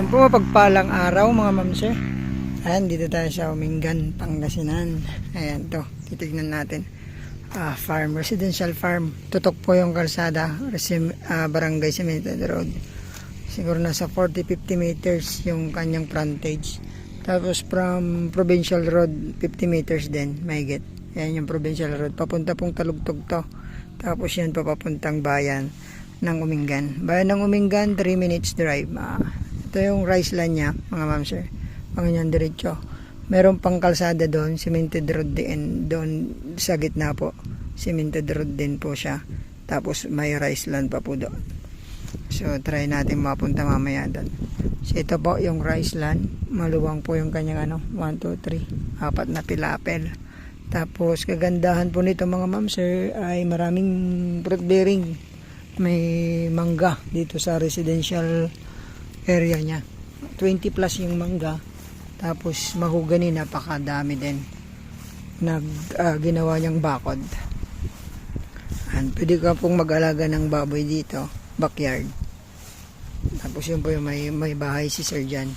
Ayan po, pagpalang araw mga mamsir. Ayan, dito tayo sa Umingan, Pangasinan. Ayan to, titignan natin. Farm, residential farm. Tutok po yung kalsada, Barangay Cemented Road. Siguro nasa 40-50 meters yung kanyang frontage. Tapos from Provincial Road, 50 meters din, mahigit. Ayan yung Provincial Road. Papunta pong Talugtog to. Tapos yan papuntang bayan ng Umingan. Bayan ng Umingan, 3 minutes drive. Ito yung rice line niya, mga ma'am sir. Panganyan diretso. Meron pang kalsada doon, cemented road din doon sa gitna po. Cemented road din po siya. Tapos may rice land pa po doon. So try natin mapunta mamaya doon. So ito po yung rice land. Maluwang po yung kanyang 1, 2, 3. 4 na pilapel. Tapos kagandahan po nito mga ma'am sir ay maraming fruit bearing. May mangga dito sa residential area niya. 20 plus yung mangga. Tapos mahogany, napakadami din. Ginawa niyang bakod. Pwede ka pong mag-alaga ng baboy dito, backyard. Tapos yun po yung may bahay si Sir Jan.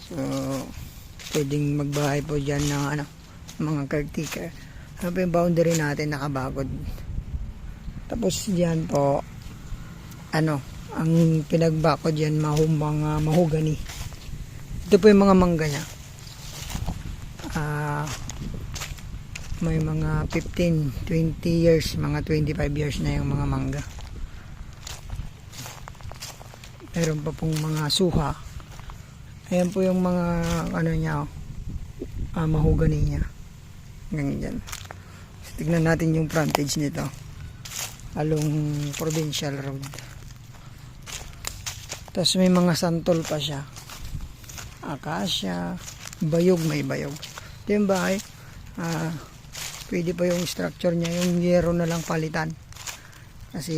So pwedeng magbahay po dyan ng mga caretaker. Ano po yung boundary natin, nakabagod. Tapos diyan po ang pinagbakod yan, mga mahogany. Ito po yung mga mangga niya. May mga 15, 20 years, mga 25 years na yung mga mangga. Meron pa pong mga suha. Ayan po yung mga niya, mahogany niya. Ganyan. So, tignan natin yung frontage nito. Along Provincial Road. Tapos may mga santol pa siya. Akasya, bayog, may bayog. Ito yung bahay. Pwede pa yung structure niya, yung yero na lang palitan. Kasi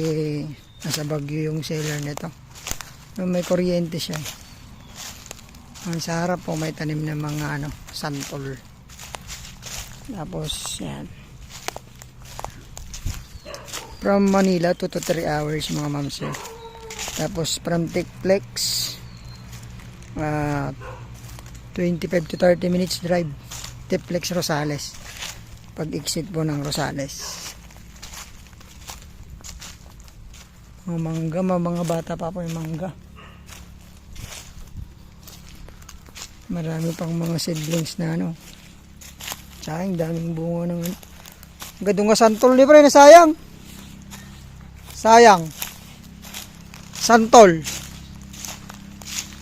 nasa Baguio yung seller nito. May kuryente siya. Sa harap po may tanim ng mga santol. Tapos yan. From Manila 2 to 3 hours mga ma'am sir. Tapos from Tikplex 25 to 30 minutes drive. Tikplex Rosales. Pag exit po ng Rosales. Mga mangga, mga bata pa po yung mangga. Marami pang mga seedlings na Sayang, daming bunga ng gadong santol di pre, sayang. Sayang. Santol.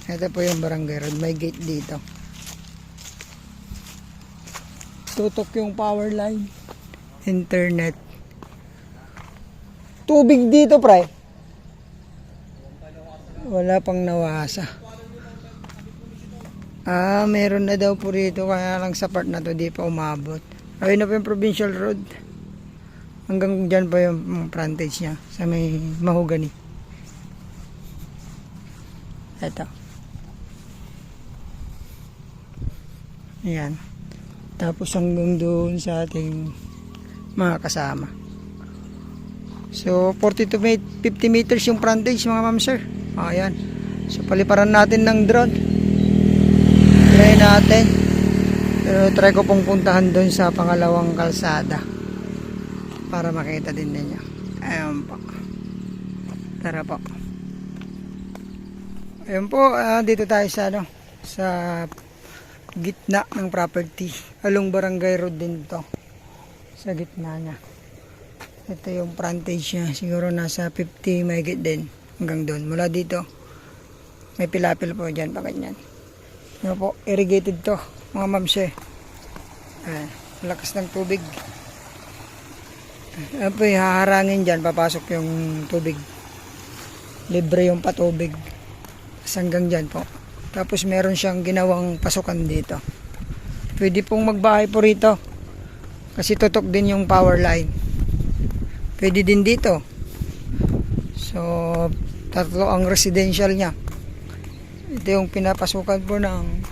Ito po yung barangay road. May gate dito. Tutok yung power line. Internet. Tubig dito pre. Wala pang nawasa. Meron na daw po rito. Kaya lang sa part na to di pa umabot. Ayun na po yung Provincial Road. Hanggang dyan pa yung frontage niya. Sa may mahogany. Ito. Ayan. Tapos hanggang doon sa ating mga kasama. So 40 to 50 meters yung frontage mga ma'am sir. Ayan. So paliparan natin ng drone. Try natin. Pero try ko pong puntahan doon sa pangalawang kalsada. Para makita din ninyo. Ayan po. Tara po. Ayan po, dito tayo sa gitna ng property. Along Barangay Road din to. Sa gitna niya. Ito yung frontage niya. Siguro nasa 50 mahigit din. Hanggang doon. Mula dito, may pilapil po dyan. Pa ganyan. Ayan po, irrigated to. Mga mamse. Lakas ng tubig. Ayan po, haharangin dyan. Papasok yung tubig. Libre yung patubig. Hanggang dyan po. Tapos meron siyang ginawang pasukan dito. Pwede pong magbahay po rito. Kasi tutok din yung power line. Pwede din dito. So, tatlo ang residential niya. Ito yung pinapasukan po ng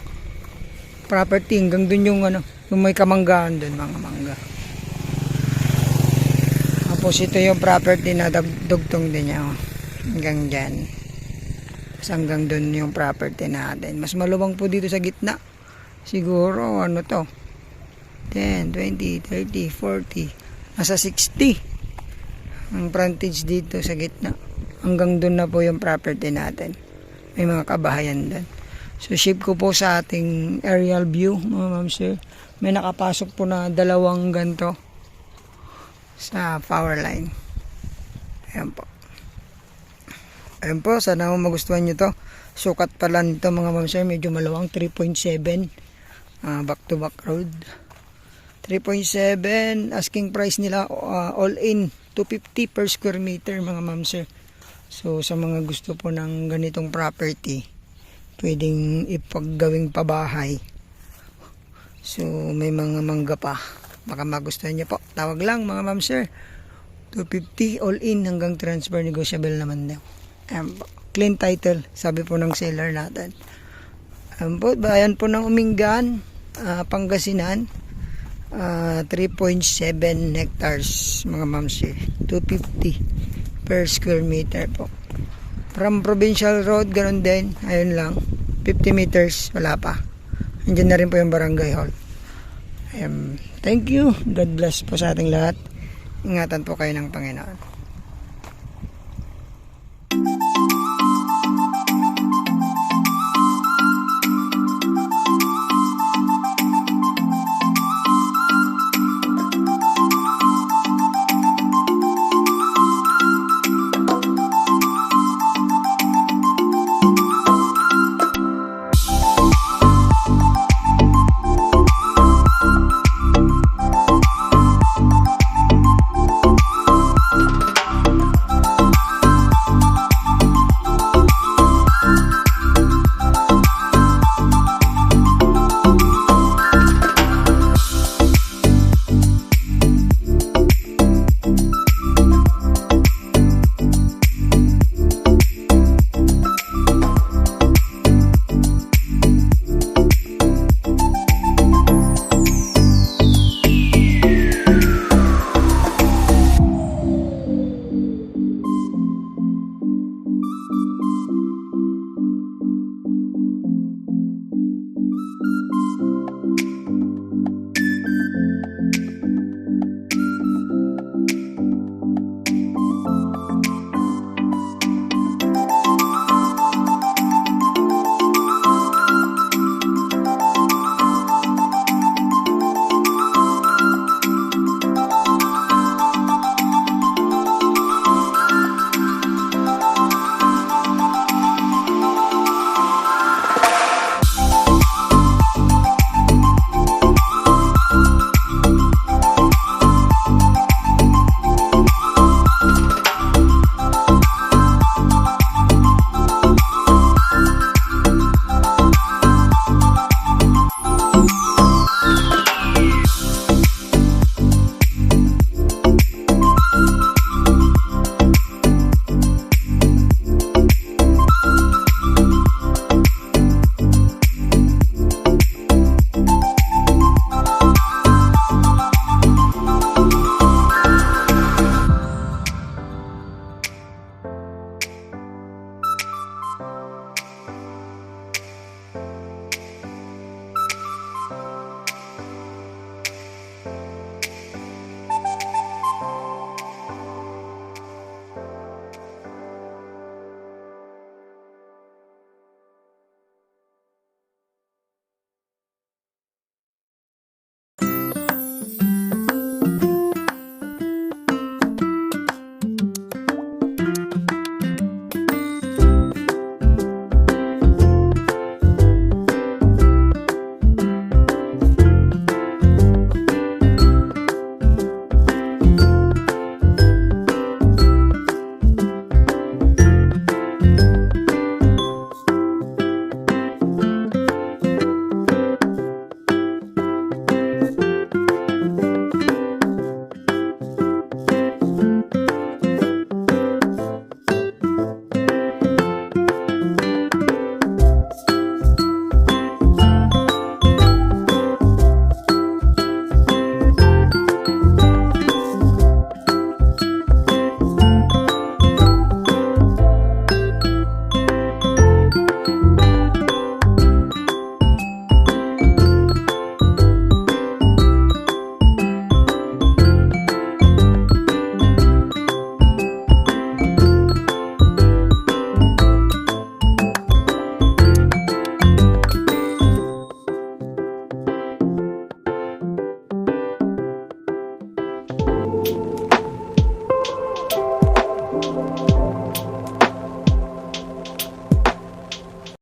property. Hanggang dun yung yung may kamanggaan dun, mga mangga. Tapos ito yung property na dugtong din niya. Hanggang dyan. Tapos hanggang doon yung property natin. Mas maluwang po dito sa gitna. Siguro ano to, 10, 20, 30, 40, nasa 60 ang frontage dito sa gitna. Hanggang doon na po yung property natin. May mga kabahayan doon. So ship ko po sa ating aerial view mga ma'am sir. May nakapasok po na 2 ganto sa power line. Ayan po. Ayan po, sana magustuhan nyo to. Sukat pala nito mga ma'am sir, medyo malawang 3.7 back to back road. 3.7 asking price nila all in 250 per square meter mga ma'am sir. So sa mga gusto po ng ganitong property, pwedeng ipaggawing pabahay. So may mga mangga pa, baka magustuhan niyo po. Tawag lang mga ma'am sir, 250 all in hanggang transfer negotiable naman daw. Clean title, sabi po ng seller natin. Bayan po ng Umingan, Pangasinan, 3.7 hectares mga ma'am sir, 250 per square meter po. From Provincial Road, ganun din, ayun lang, 50 meters, wala pa. Andiyan na rin po yung barangay hall. Thank you, God bless po sa ating lahat. Ingatan po kayo ng Panginoon.